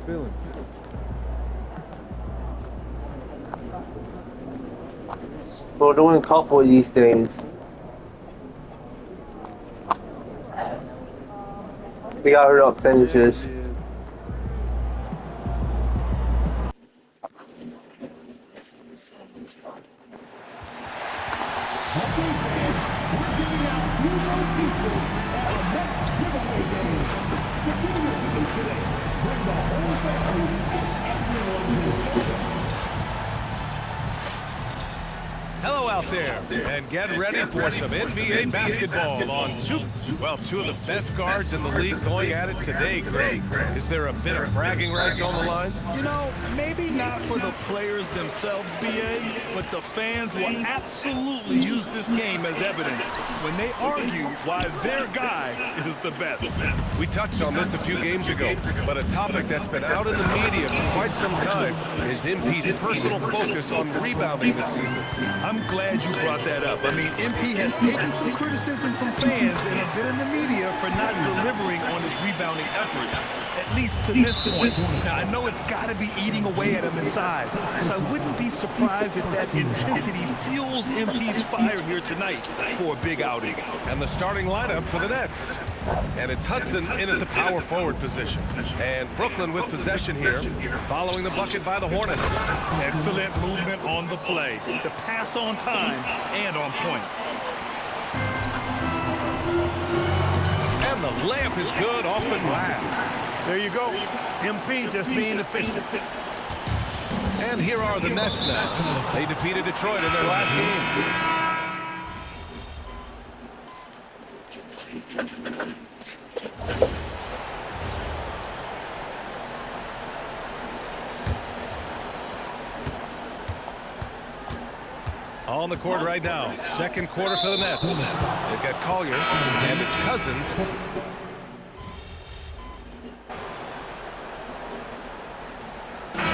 feeling? We're doing a couple of these things. We gotta hurry up, finish this. Hello out there, and get ready for some NBA basketball on two of the best guards in the league going at it today, Greg. Is there a bit of bragging rights on the line? You know, maybe not for the players themselves, BA, but the fans will absolutely use this game as evidence when they argue why their guy is the best. We touched on this a few games ago, but a topic that's been out in the media for quite some time is MP's personal focus on rebounding this season. I'm glad you brought that up. I mean, MP has taken some criticism from fans and a bit in the media for not delivering on his rebounding efforts, at least to this point. Now, I know it's got to be eating away at him inside, so I wouldn't be surprised if that intensity fuels MP's fire here tonight for a big outing. And the starting lineup for the Nets. And it's Hudson in at the power forward position. And Brooklyn with possession here, following the bucket by the Hornets. Excellent movement on the play. The pass on time and on point. And the layup is good off the glass. There you go. MP just being efficient. And here are the Nets now. They defeated Detroit in their last game. On the court right now, second quarter for the Nets. They've got Collier, and it's Cousins.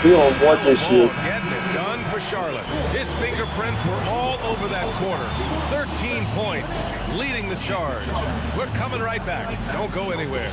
We don't want this shit. Getting it done for Charlotte. His fingerprints were all over that quarter. 13 points, leading the charge. We're coming right back. Don't go anywhere.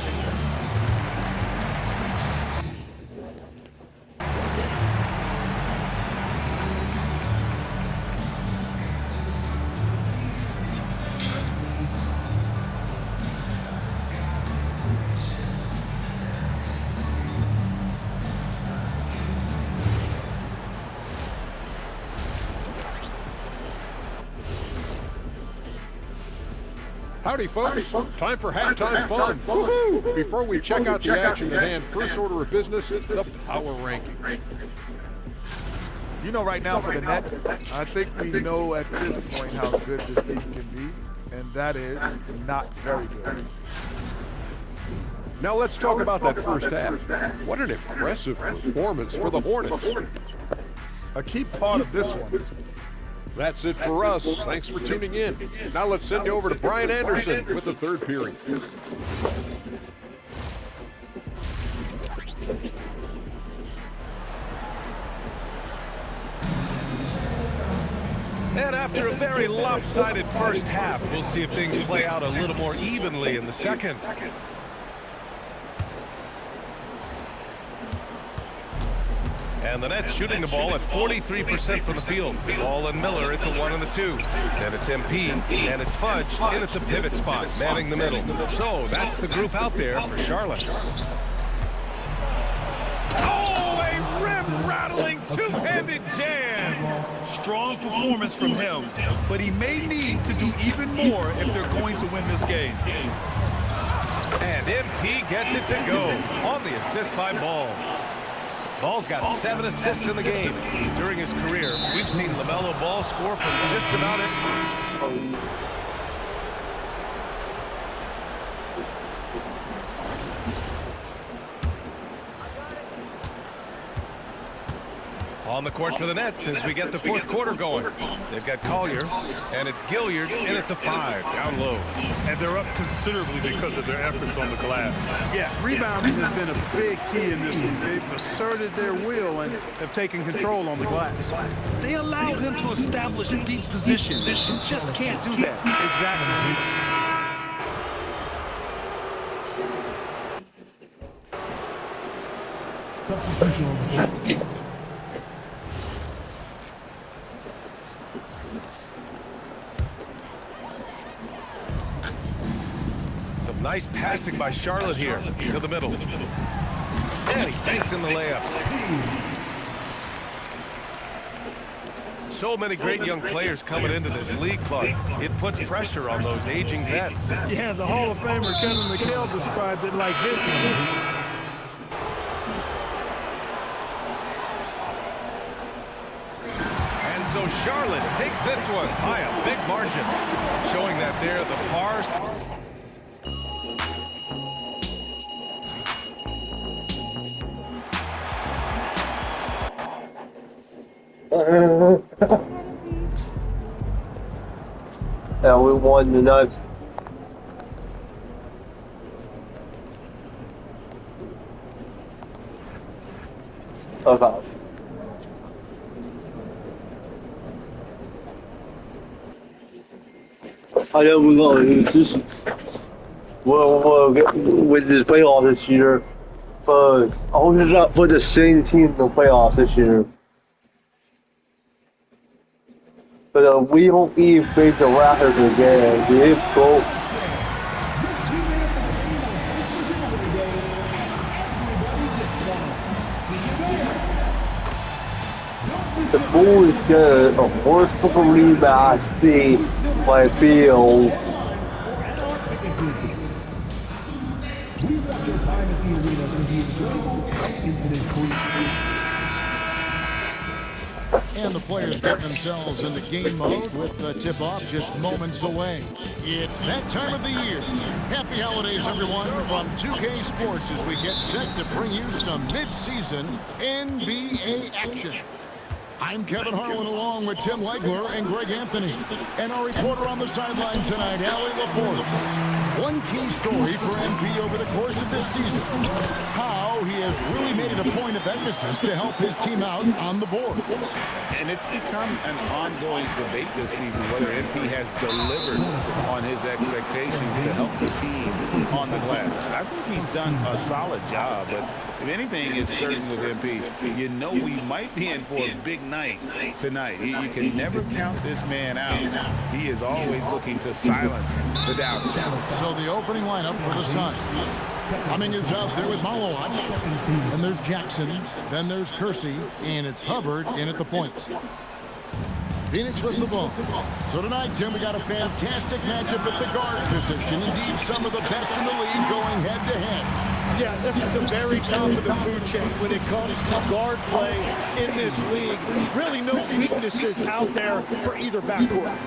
Howdy, folks. Time for halftime fun. Woohoo! Before we check out the action at hand, first order of business, the power ranking. You know, right now for the Nets, I think we know at this point how good this team can be, and that is not very good. Now let's talk about that first half. What an impressive performance for the Hornets. A key part of this one. That's it for us. Thanks for tuning in. Now let's send you over to Brian Anderson with the third period. And after a very lopsided first half, we'll see if things play out a little more evenly in the second. And the Nets shooting the ball at 43% from the field. Ball and Miller at the 1 and the 2. Then it's MP, and it's Fudge in at the pivot spot, manning the middle. So that's the group out there for Charlotte. Oh, a rim-rattling two-handed jam! Strong performance from him, but he may need to do even more if they're going to win this game. And MP gets it to go on the assist by Ball. Ball's got 7 assists in the game. During his career, we've seen LaMelo Ball score from just about it. On the court for the Nets as we get the fourth quarter going. They've got Collier, and it's Gilliard in at the 5, down low. And they're up considerably because of their efforts on the glass. Yeah, rebounding has been a big key in this one. They've asserted their will and have taken control on the glass. They allowed him to establish deep positions. Just can't do that. Exactly. Some nice passing by Charlotte here to the middle. And he banks in the layup. So many great young players coming into this league, club. It puts pressure on those aging vets. Yeah, the Hall of Famer Kevin McHale described it like this. And so Charlotte takes this one by a big margin, showing that they're the far. Yeah, we won tonight. Okay. I know we're going to use this. We'll get with this playoff this year. But I hope it's not put the same team in the playoffs this year. But we don't even beat the Raptors again. They broke. The Bulls get a worst fucking rematch see by Bill. And the players get themselves into game mode with the tip-off just moments away. It's that time of the year. Happy holidays, everyone, from 2K Sports as we get set to bring you some mid-season NBA action. I'm Kevin Harlan along with Tim Legler and Greg Anthony. And our reporter on the sideline tonight, Allie LaForce. One key story for MP over the course of this season. How he has really made it a point of emphasis to help his team out on the boards. And it's become an ongoing debate this season whether MP has delivered on his expectations to help the team on the glass. I think he's done a solid job, but if anything is certain with MP, you know we might be in for a big night tonight. You can never count this man out. He is always looking to silence the doubters. So the opening lineup for the Suns. Cumming is out there with Malowatch. Then there's Jackson. Then there's Kersey. And it's Hubbard in at the point. Phoenix with the ball. So tonight, Tim, we got a fantastic matchup at the guard position. Indeed, some of the best in the league going head-to-head. Yeah, this is the very top of the food chain when it comes to guard play in this league. Really no weaknesses out there for either backcourt.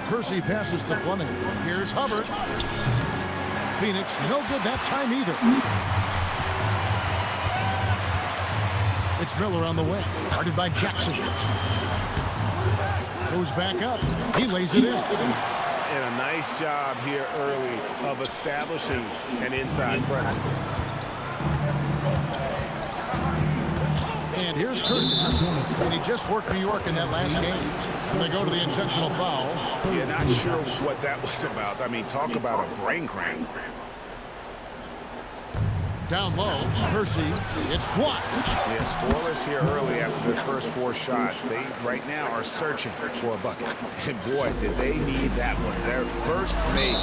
Kersey passes to Fleming. Here's Hubbard. Phoenix, no good that time either. It's Miller on the way. Guarded by Jackson. Goes back up. He lays it in. And a nice job here early of establishing an inside presence. And here's Kersey. And he just worked New York in that last game. And they go to the intentional foul. Yeah, not sure what that was about. I mean, talk about a brain cramp. Down low, Kersey, it's blocked. Yeah, scoreless here early after their first 4 shots. They, right now, are searching for a bucket. And boy, did they need that one. Their first make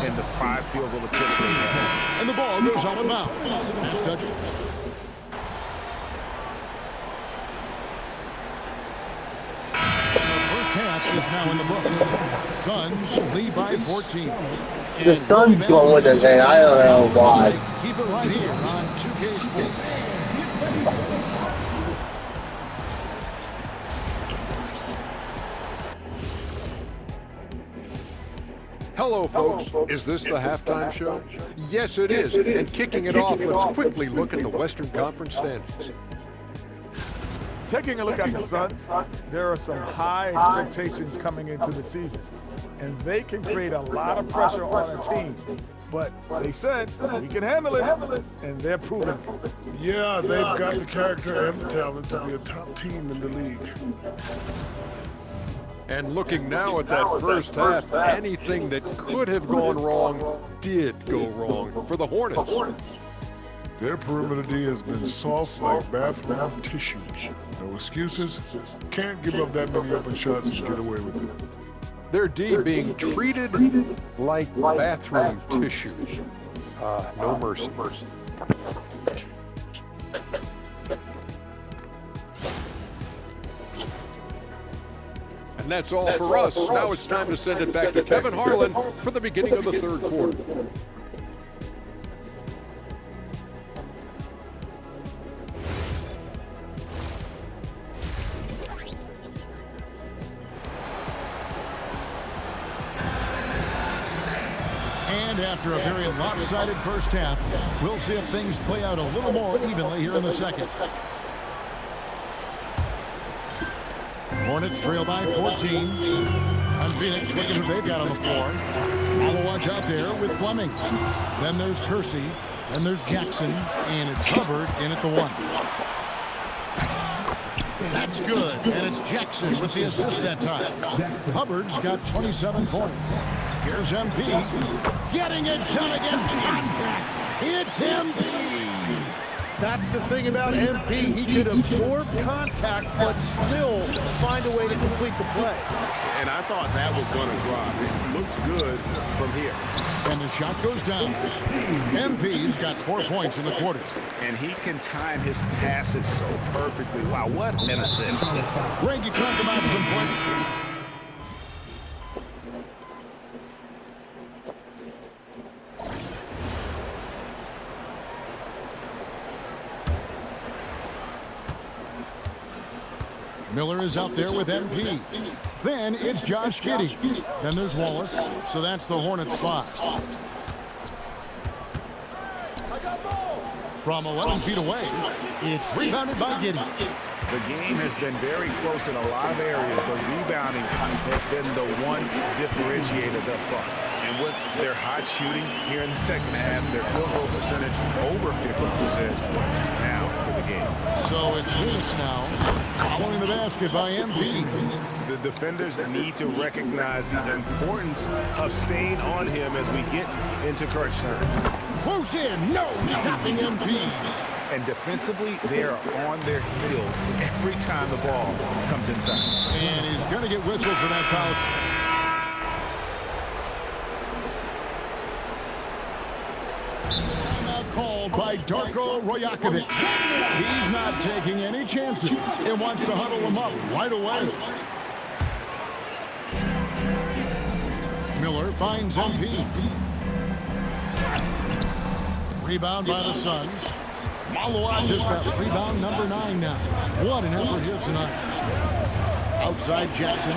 in the 5 field goal attempts they had. And the ball goes out of bounds. Pass touch. Half is now in the books. Suns lead by 14. The Suns going with it, man. I don't know why. Keep it right here on 2K Sports. Hello, folks. Is this the halftime show? Yes, it is. And kicking it off, let's quickly look at the Western Conference standings. Taking a look at the Suns, there are some high expectations coming into the season, and they can create a lot of pressure on a team. But they said we can handle it, and they're proving it. Yeah, they've got the character and the talent to be a top team in the league. And looking now at that first half, anything that could have gone wrong did go wrong for the Hornets. Their perimeter D has been soft like bathroom tissue. No excuses. Can't give up that many open shots and get away with it. Their D being treated like bathroom tissue. No mercy. And that's all for us. Now it's time to send it back to Kevin Harlan for the beginning of the third quarter. And after a very lopsided first half, we'll see if things play out a little more evenly here in the second. Hornets trail by 14. And Phoenix, look at who they've got on the floor. Malawaj out there with Fleming. Then there's Kersey. Then there's Jackson. And it's Hubbard in at the 1. That's good. And it's Jackson with the assist that time. Hubbard's got 27 points. Here's MP. Getting it done against contact. It's MP. That's the thing about MP. He could absorb contact, but still find a way to complete the play. And I thought that was going to drop. It looked good from here. And the shot goes down. MP's got 4 points in the quarter. And he can time his passes so perfectly. Wow, what an assist. Greg, you talk about some play. Miller is out there with MP. Then it's Josh Giddey. Then there's Wallace. So that's the Hornets 5. From 11 feet away, it's rebounded by Giddey. The game has been very close in a lot of areas, but rebounding has been the one differentiator thus far. And with their hot shooting here in the second half, their field goal percentage over 50% now for the game. So it's Phoenix now, following the basket by MP. The defenders need to recognize the importance of staying on him as we get into crunch time. Close in, no stopping MP. And defensively, they are on their heels every time the ball comes inside. And he's going to get whistled for that foul. Called by Darko Rajakovic. He's not taking any chances and wants to huddle him up right away. Miller finds MP. Rebound by the Suns. Malawaj just got rebound number 9 now. What an effort here tonight. Outside Jackson.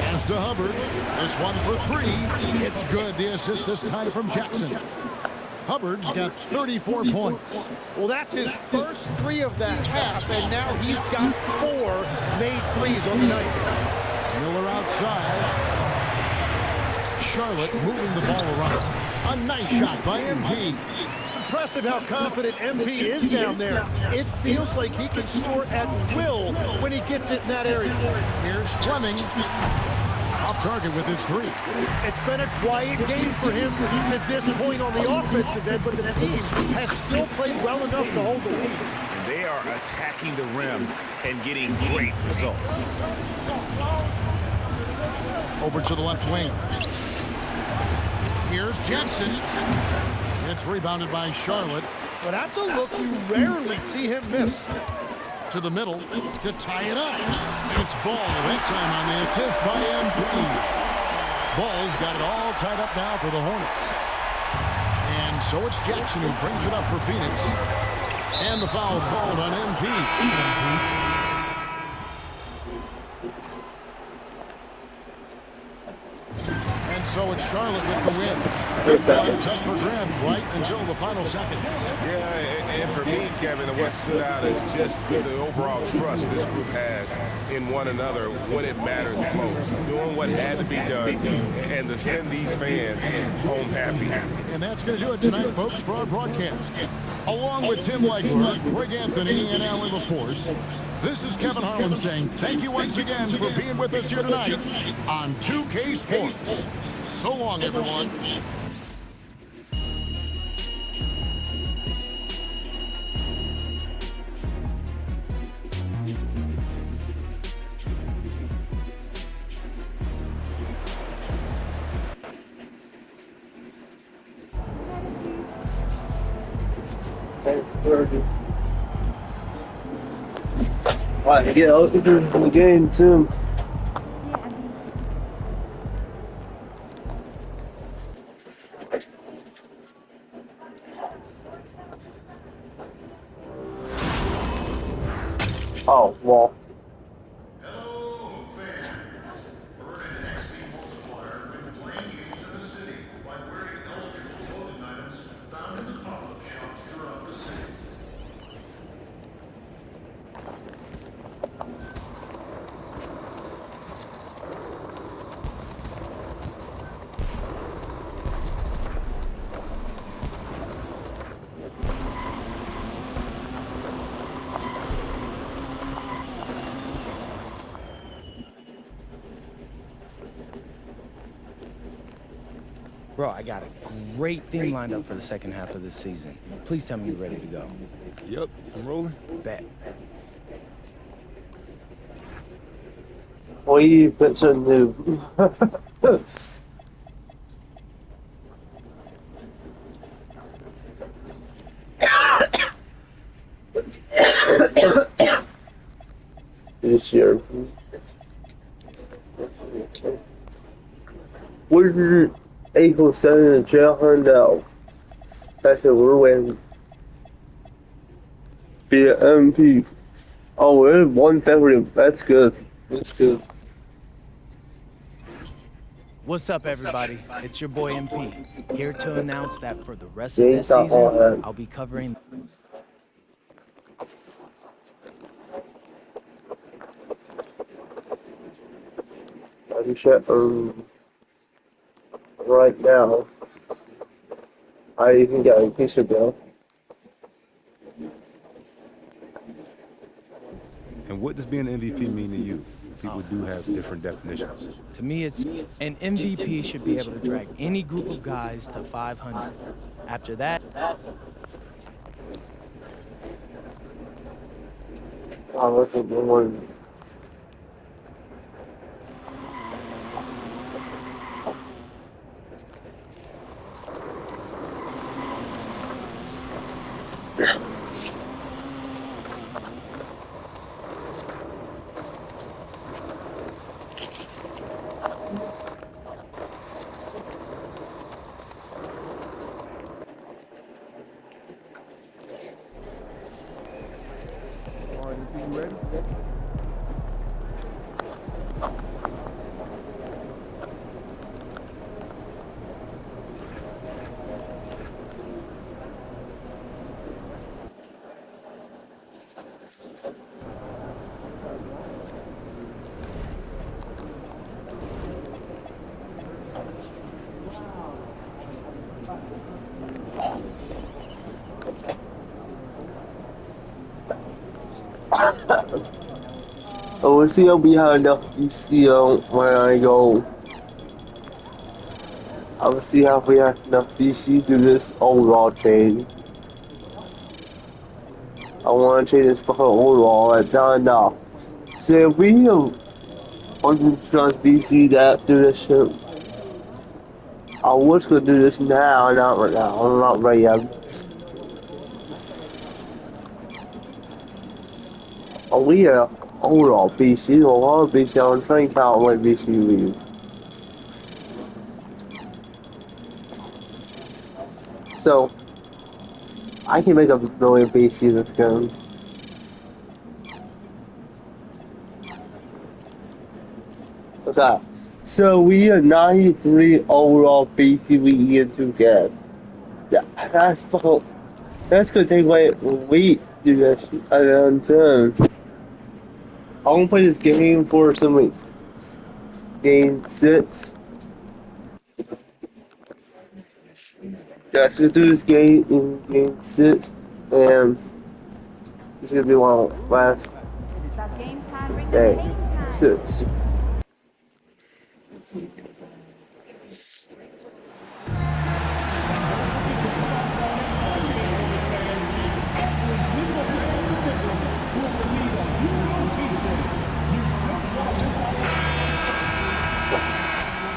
Pass to Hubbard. This one for 3. It's good. The assist this time from Jackson. Hubbard's got 34 points. Well, that's his first 3 of that half, and now he's got 4 made threes on the night. Miller outside. Charlotte moving the ball around. A nice shot by MP. It's impressive how confident MP is down there. It feels like he can score at will when he gets it in that area. Here's Fleming. Off target with his 3. It's been a quiet game for him to this point on the offensive end, but the team has still played well enough to hold the lead. And they are attacking the rim and getting great results. Over to the left wing. Here's Jackson. It's rebounded by Charlotte. Well, that's a look you rarely see him miss. To the middle to tie it up. It's Ball that time on the assist by MP. Ball's got it all tied up now for the Hornets. And so it's Jackson who brings it up for Phoenix. And the foul called on MP. So it's Charlotte with the win. It's up for grabs right until the final seconds. Yeah, and for me, Kevin, what stood out is just the overall trust this group has in one another when it matters most. Doing what had to be done and to send these fans home happy. And that's going to do it tonight, folks, for our broadcast. Along with Tim Legler, Greg Anthony, and Alan LaForce, this is Kevin Harlan saying thank you once again for being with us here tonight on 2K Sports. So long, everyone. 10:30. Alright, get out into the game soon. Oh, well. Hello, fans. Earn an XP multiplier when playing games in the city by wearing eligible clothing items found in the pop-up shops throughout the city. Bro, I got a great theme lined up for the second half of this season. Please tell me you're ready to go. Yep, I'm rolling. Bet. We put some new. This year.我是 A-7 的这样的，但是我认为 MP. Oh, we're 1 That's good. That's good. What's up, everybody? It's your boy MP, here to announce that for the rest of this season, I'll be covering... I'm checking right now. I even got a piece of bill. And what does being an MVP mean to you? People do have different definitions. To me, it's an MVP should be able to drag any group of guys to 500. After that... I'll look at the one. You ready? Oh, we'll see if we have enough BC when I go. I will see if we have enough BC to do this overall trade. I want to trade this fucking overall down now. So if we have 100 plus BC that do this shit, I was gonna do this now, not right now. I'm not ready yet. Oh, we have overall BC, a lot of BC. I'm trying to count what BC we use. So, I can make up a million BC this game. What's that? So we are 93 overall BC we get to get. Yeah, that's fucking. That's gonna take away we do that shit. I'm gonna play this game for some week. Game 6. Yeah, let's go do this game in game 6, and it's gonna be one of the last day 6.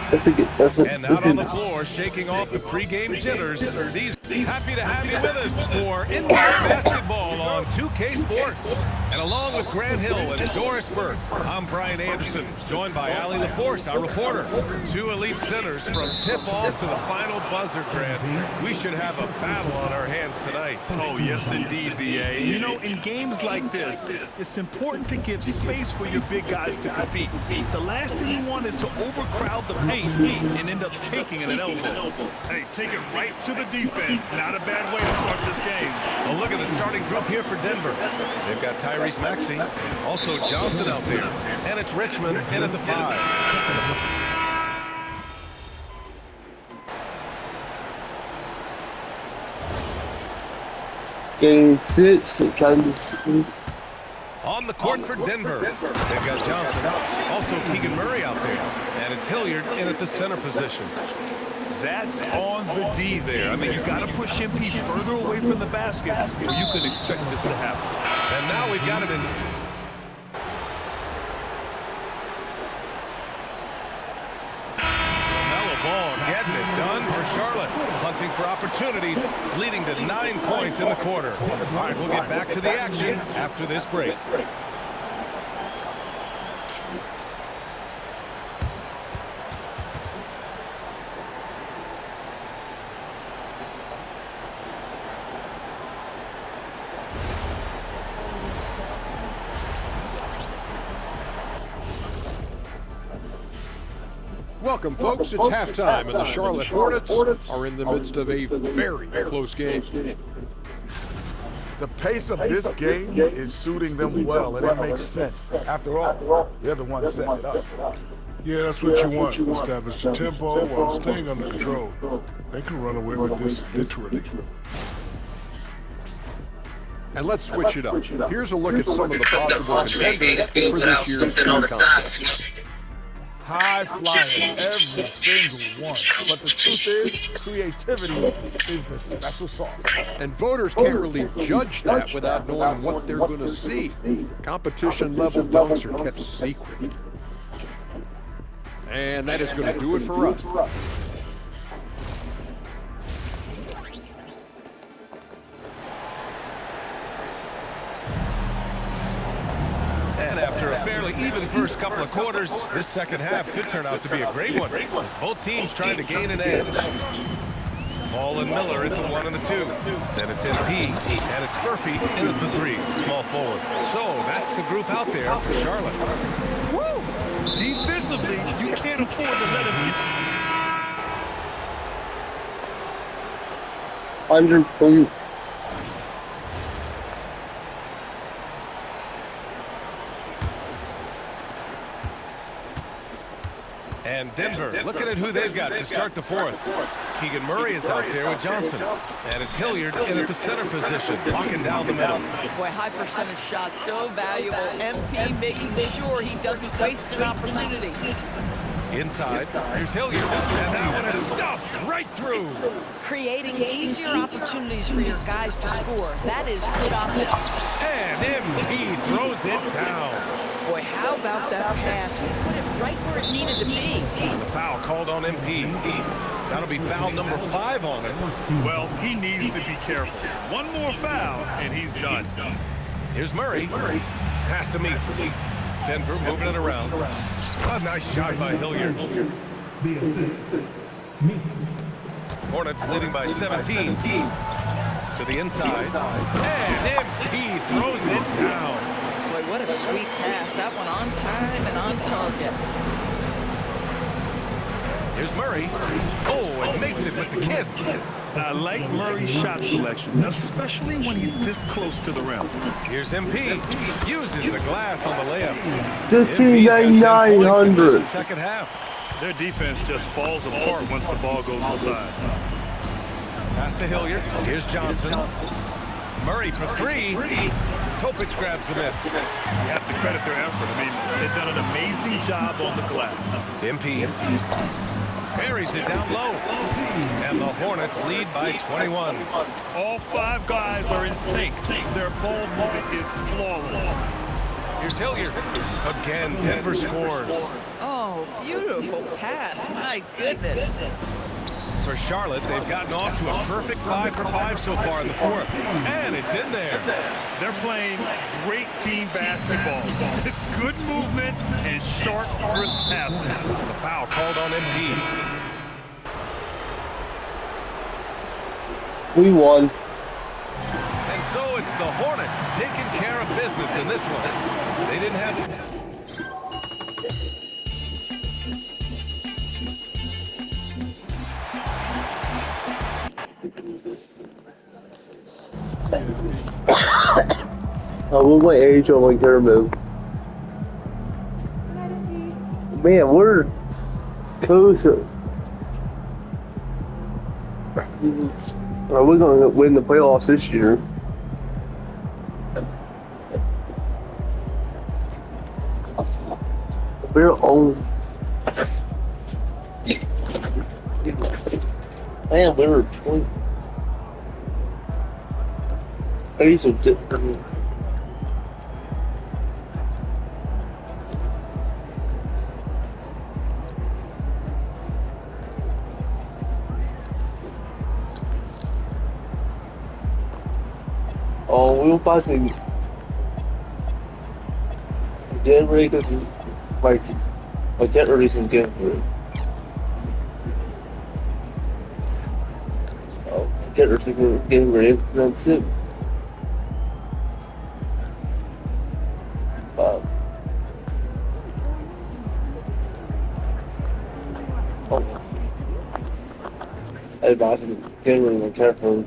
And out on the floor, shaking off the pregame jitters, these happy to have you with us for indoor basketball on 2K Sports. And along with Grant Hill and Doris Burke, I'm Brian Anderson, joined by Allie LaForce, our reporter. Two elite centers from tip-off to the final buzzer, Grant. We should have a battle on our hands tonight. Oh, yes, indeed, B.A. You know, in games like this, it's important to give space for your big guys to compete. The last thing you want is to overcrowd the paint and end up taking an elbow. Hey, take it right to the defense. Not a bad way to start this game. A look at the starting group here for Denver. They've got Tyrese Maxey, also Johnson out there, and it's Richmond in at the 5. Game 6, Kansas City. On the court for Denver, they've got Johnson, also Keegan Murray out there, and it's Hilliard in at the center position. That's on the D there. I mean, you got to push MP further away from the basket, or you can expect this to happen. And now we've got it in. Melo Ball getting it done for Charlotte, hunting for opportunities, leading to 9 points in the quarter. All right, we'll get back to the action after this break. Welcome, folks. It's halftime, and the Charlotte Hornets are in the midst of a very close game. The pace of this game is suiting them well, and it makes sense. After all, they're the ones setting it up. Yeah, that's what you want. Establish the tempo while staying under control. They can run away with this literally. And let's switch it up. Here's a look at some of the possible contenders for this year's team contest. High flyers, every single one. But the truth is, creativity is the special sauce. And voters can't really judge that without knowing what they're going to see. Competition-level dunks are kept secret. And that is going to do it for us. And after a fairly even first couple of quarters, this second half could turn out to be a great one, as both teams trying to gain an edge. Ball and Miller at the 1 and the 2. Then it's MP, and it's Furphy in at the 3, small forward. So that's the group out there for Charlotte. Woo! Defensively, you can't afford to let him get... 100 points. And Denver, looking at who they've got to start the fourth. Keegan Murray is out there with Johnson. And it's Hilliard in at the center position, locking down the middle. Boy, high percentage shots, so valuable. MP making sure he doesn't waste an opportunity. Inside, here's Hilliard, and that one is stuffed right through. Creating easier opportunities for your guys to score. That is good offense. And MP throws it down. Boy, how about that pass? He put it right where it needed to be. And the foul called on MP. That'll be foul number 5 on him. Well, he needs to be careful. One more foul, and he's done. Here's Murray. Pass to Meeks. Denver moving it around. A nice shot by Hilliard. The assist, Meeks. Hornets leading by 17. To the inside. And MP throws it down. Boy, what a sweet pass. That one on time and on target. Here's Murray. Oh, and makes it with the kiss. I like Murray's shot selection, especially when he's this close to the rim. Here's MP. Uses the glass on the layup. 69,900. Second half. Their defense just falls apart once the ball goes inside. Pass to Hilliard. Here's Johnson. Murray for 3. Topic grabs the miss. You have to credit their effort. I mean, they've done an amazing job on the glass. MP buries it down low. And the Hornets lead by 21. All 5 guys are in sync. Their ball movement is flawless. Here's Hilliard. Again, Denver scores. Oh, beautiful pass. My goodness. For Charlotte, they've gotten off to a perfect 5 for 5 so far in the fourth. And it's in there. They're playing great team basketball. It's good movement and sharp, crisp passes. The foul called on MP. We won. And so it's the Hornets taking care of business in this one. They didn't have it. We'll my age on MyCareer move. Man, we're close. Are we going to win the playoffs this year? We're on. Man, we were 20. These are different. Oh, we were passing. Getting ready because, like, I can't really some getting ready. So, get ready for getting ready. That's it. Oh. Hey, boss, getting ready to be careful.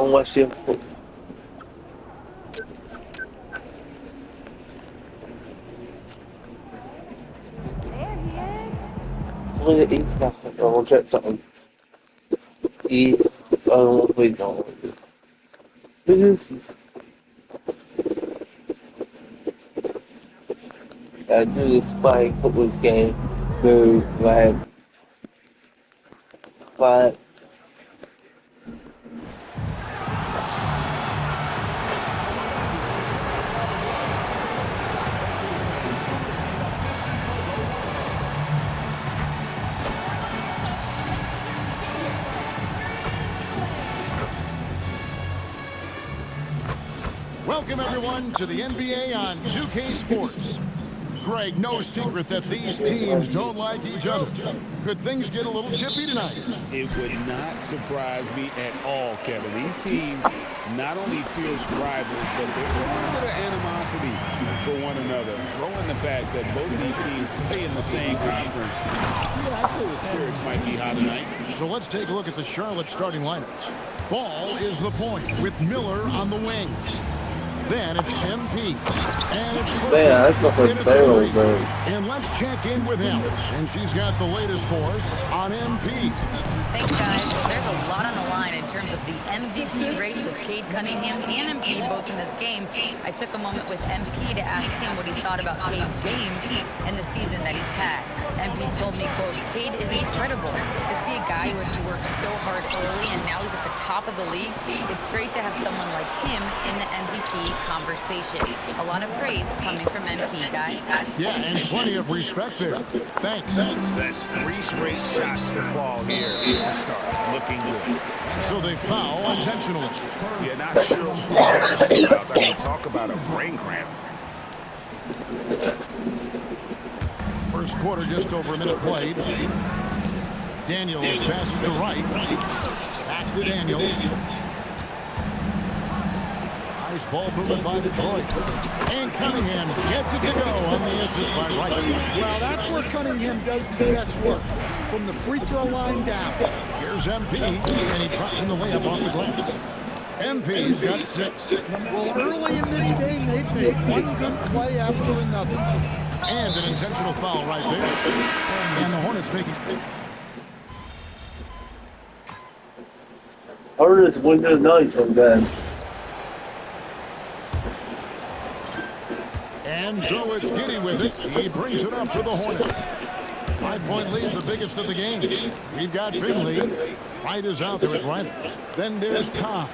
Let's see. Look at Eve now. I want to check something. Eve. Oh, wait, no. It is. I do this spike football game. Move, right. But. Welcome, everyone, to the NBA on 2K Sports. Greg, no secret that these teams don't like each other. Could things get a little chippy tonight? It would not surprise me at all, Kevin. These teams not only fierce rivals, but there's a little bit of animosity for one another. Throw in the fact that both these teams play in the same conference. Yeah, I'd say the spirits might be high tonight. So let's take a look at the Charlotte starting lineup. Ball is the point with Miller on the wing. Then it's MP. And it's man, that's not for sale, man. And let's check in with him. And she's got the latest for us on MP. Thanks, guys. Well, there's a lot on the line in terms of the MVP race with Cade Cunningham and MP both in this game. I took a moment with MP to ask him what he thought about Cade's game and the season that he's had. MP told me, quote, Cade is incredible. To see a guy who had to work so hard early and now he's at the top of the league, it's great to have someone like him in the MVP conversation. A lot of praise coming from MP, guys. Yeah, and plenty of respect there. Thanks. That's 3 straight shots to fall here to start. Looking good. So they foul intentionally. Yeah, not sure. I mean, talk about a brain cramp. First quarter, just over a minute played. Daniels passes to Wright. Back to Daniels. Nice ball movement by Detroit. And Cunningham gets it to go on the assist by Wright. Well, that's where Cunningham does his best work. From the free throw line down. Here's MP, and he drops in the layup off the glass. MP's got 6. Well, early in this game, they've made one good play after another. And an intentional foul right there. And the Hornets making... Hornets win the night from them. And so it's Giddy with it. He brings it up for the Hornets. 5-point lead, the biggest of the game. We've got Finley. White is out there with Riley. Then there's Cobb.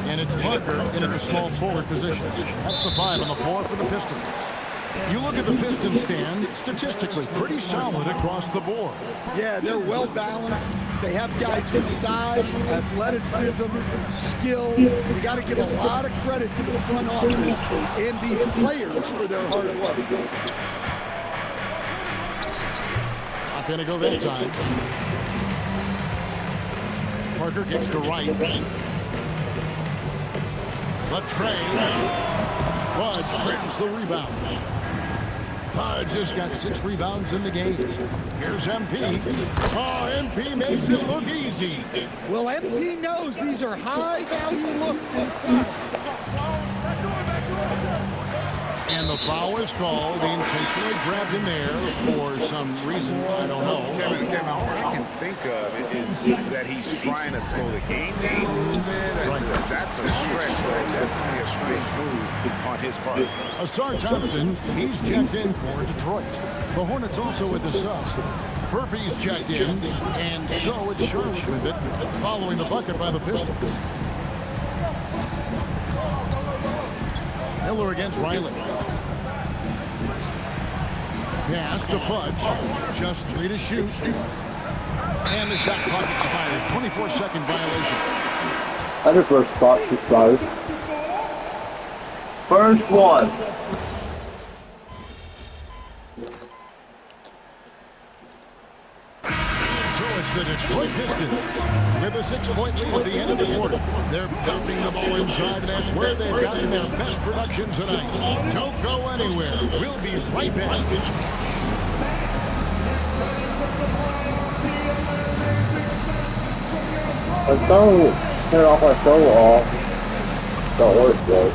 And it's Parker in at the small forward position. That's the 5 and the 4 for the Pistons. You look at the Pistons stand, statistically pretty solid across the board. Yeah, they're well balanced. They have guys with size, athleticism, skill. You got to give a lot of credit to the front office and these players for their hard work. Not going to go that time. Parker gets to right. Latrey. Fudge grabs the rebound. Fudge has got 6 rebounds in the game. Here's MP. Oh, MP makes it look easy. Well, MP knows these are high-value looks inside. And the foul is called. They intentionally grabbed him there for some reason. I don't know. Kevin, all I can think of is that he's trying to slow the game down a little bit. Right. That's a stretch, though. Definitely a strange move on his part. Asar Thompson, he's checked in for Detroit. The Hornets also with the subs. Furphy's checked in, and so it's Charlotte with it, following the bucket by the Pistons. Miller against Riley. Pass to Fudge. Just 3 to shoot. And the shot clock expires. 24-second violation. And the first spot expired. First one. So it's the Detroit Pistons with a 6-point lead at the end of the quarter. They're dumping the ball inside, and that's where they've gotten their best production tonight. Don't go anywhere. We'll be right back. I don't turn off my phone off. Don't work though.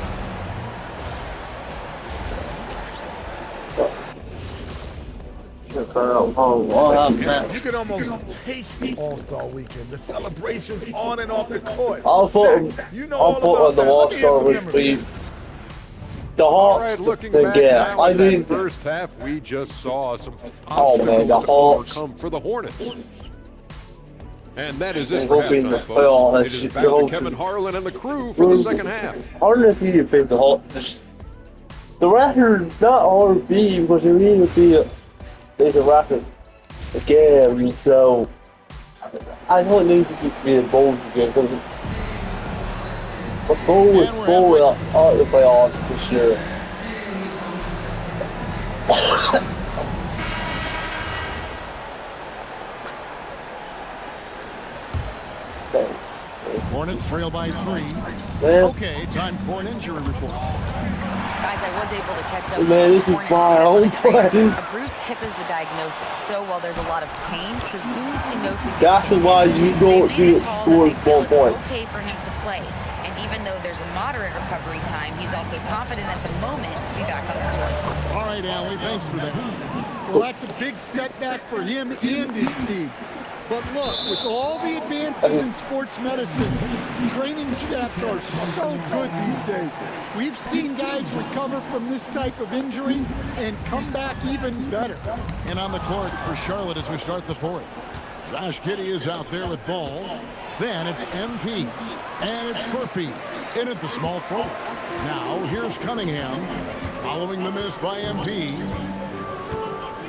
You can almost taste the All-Star Weekend. The celebrations on and off the court. I'll put on the All-Star Weekend. The Hawks. All right, looking thing, back yeah. now I at mean, that first half, we just saw some oh man, the obstacles to Hawks. overcome for the Hornets. And that is it They're for hoping halftime, the folks. playoffs It is should back go to Kevin to- Harlan and the crew for the second half. Hard to beat the Hawks. The Raptors not hard to beat because they need to be the Raptors again. So I don't need to keep being Bulls again because the Bulls was full out the playoffs this year. Hornets trail by 3. Okay, time for an injury report. Guys, I was able to catch up. Man, this is my own play. A bruised hip is the diagnosis. So while there's a lot of pain, presumably no significant That's why you don't do it scoring 4 points. okay for him to play. And even though there's a moderate recovery time, he's also confident at the moment to be back on the floor. All right, Allie, thanks for that. Well, that's a big setback for him and his team. But look, with all the advances in sports medicine, training staffs are so good these days. We've seen guys recover from this type of injury and come back even better. And on the court for Charlotte as we start the 4th. Josh Giddey is out there with ball. Then it's MP. And it's Furphy in at the small forward. Now here's Cunningham following the miss by MP.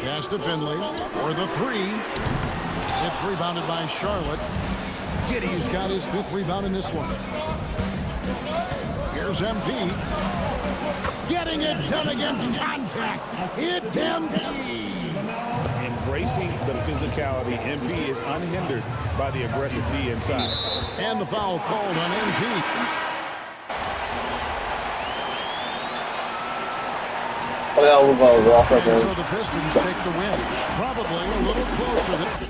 Pass to Finley for the 3. It's rebounded by Charlotte. Giddey's got his 5th rebound in this one. Here's MP. Getting it done against contact. It's MP. Embracing the physicality, MP is unhindered by the aggressive D inside. And the foul called on MP. So the Pistons take the win. Probably a little closer than...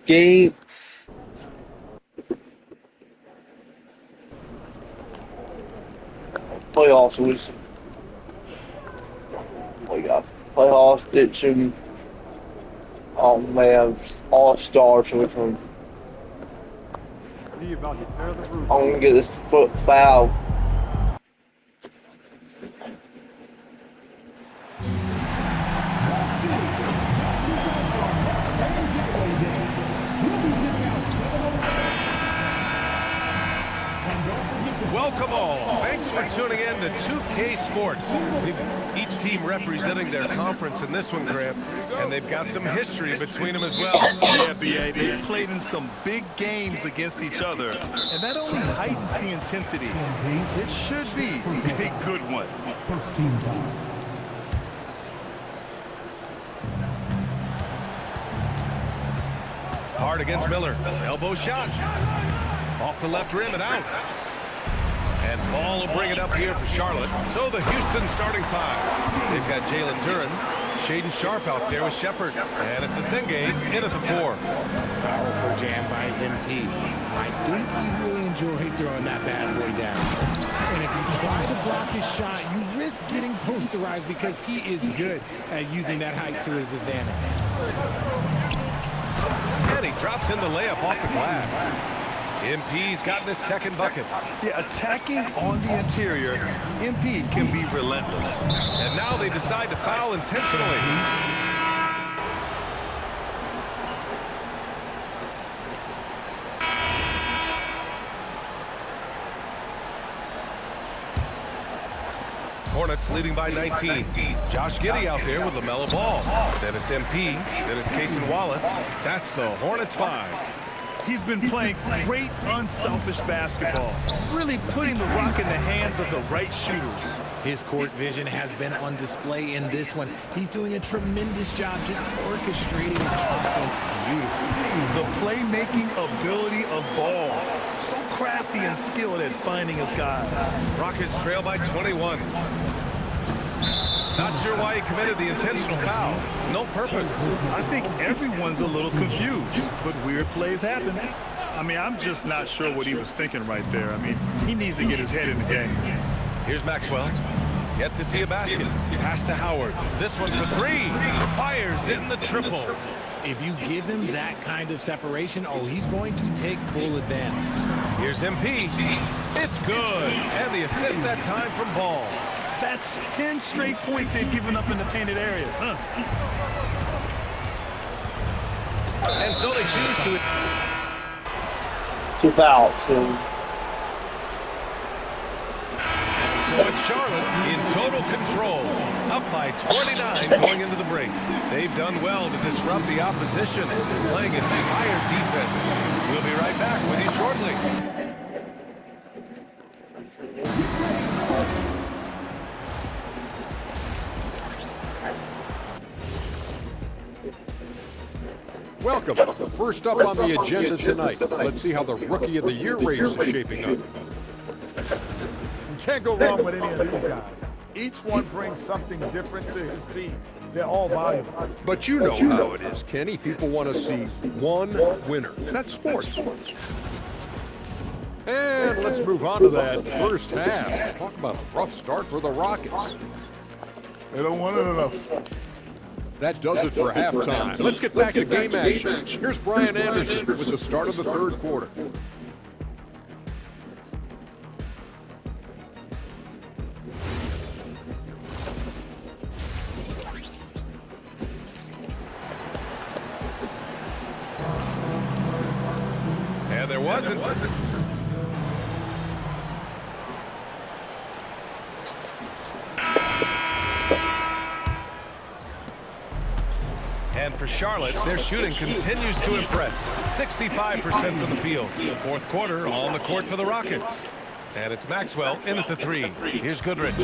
against playoffs was playoffs ditching. Oh man, all stars with him. I'm gonna get this foot foul. Welcome all. Thanks for tuning in to 2K Sports. Each team representing their conference in this one, Grant, and they've got some history between them as well. Yeah, B.A., they've played in some big games against each other, and that only heightens the intensity. It should be a good one. First team foul. Hard against Miller. Elbow shot. Off the left rim and out. And Ball will bring it up here for Charlotte. So the Houston starting five. They've got Jalen Duren, Shaden Sharp out there with Shepard. And it's a Senge in at the 4. Powerful jam by MP. I think he really enjoyed throwing that bad boy down. And if you try to block his shot, you risk getting posterized because he is good at using that height to his advantage. And he drops in the layup off the glass. MP's gotten his second bucket. Yeah, attacking on the interior, MP can be relentless. And now they decide to foul intentionally. Hornets leading by 19. Josh Giddey out there with LaMelo Ball. Then it's MP. Then it's Cason Wallace. That's the Hornets 5. He's been playing great, unselfish basketball, really putting the rock in the hands of the right shooters. His court vision has been on display in this one. He's doing a tremendous job just orchestrating his offense beautifully. The playmaking ability of Ball. So crafty and skilled at finding his guys. Rockets trail by 21. Not sure why he committed the intentional foul. No purpose. I think everyone's a little confused, but weird plays happen. I mean, I'm just not sure what he was thinking right there. I mean, he needs to get his head in the game. Here's Maxwell. Yet to see a basket. Pass to Howard. This one for 3. Fires in the triple. If you give him that kind of separation, oh, he's going to take full advantage. Here's MP. It's good. And the assist that time from Ball. That's 10 straight points they've given up in the painted area. And so they choose to... 2 fouls soon. So it's Charlotte in total control. Up by 29 going into the break. They've done well to disrupt the opposition, playing inspired defense. We'll be right back with you shortly. Welcome. First up on the agenda tonight, let's see how the Rookie of the Year race is shaping up. You can't go wrong with any of these guys. Each one brings something different to his team. They're all valuable. But you know how it is, Kenny. People want to see one winner. That's sports. And let's move on to that first half. Talk about a rough start for the Rockets. They don't want it enough. That does it for halftime. Let's get back to game action. Here's Brian Anderson with the start of the third quarter. And there wasn't. And for Charlotte, their shooting continues to impress. 65% from the field. Fourth quarter, all on the court for the Rockets. And it's Maxwell in at the 3. Here's Goodrich.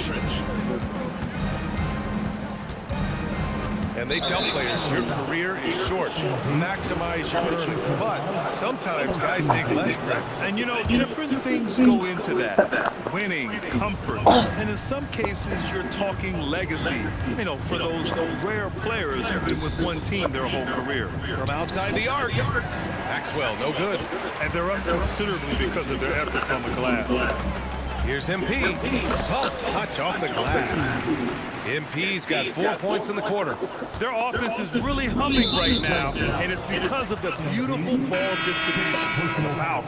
And And they tell players your career is short. Maximize your earnings. But sometimes guys take less credit. And you know, different things go into that. Winning, comfort, and in some cases, you're talking legacy. You know, for those rare players who've been with one team their whole career. From outside the arc. Maxwell, no good. And they're up considerably because of their efforts on the glass. Here's MP. Soft touch off the glass. MP's got 4 points in the quarter. Their offense is really humming right now, and it's because of the beautiful ball distribution. The foul.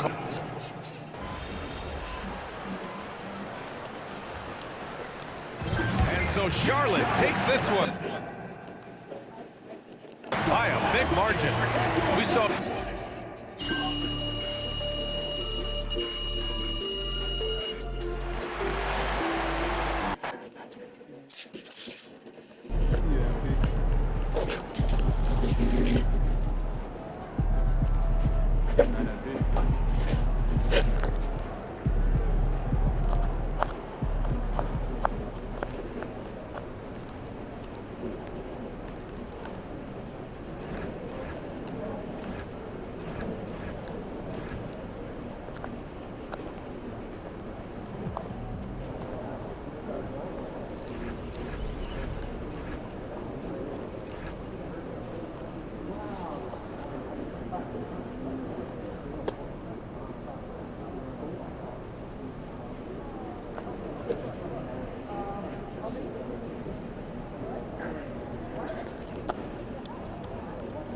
And so Charlotte takes this one by a big margin. We saw...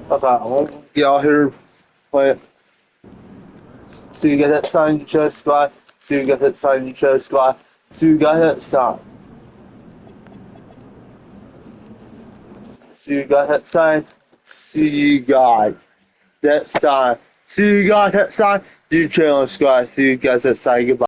Okay, I won't get out here. Wait. So you get that sign, you chose squad. So you get that sign, you chose squad. So you got that sign. So you got that sign. So you got that sign. So you got that sign, you chose squad. So you got that sign. Goodbye.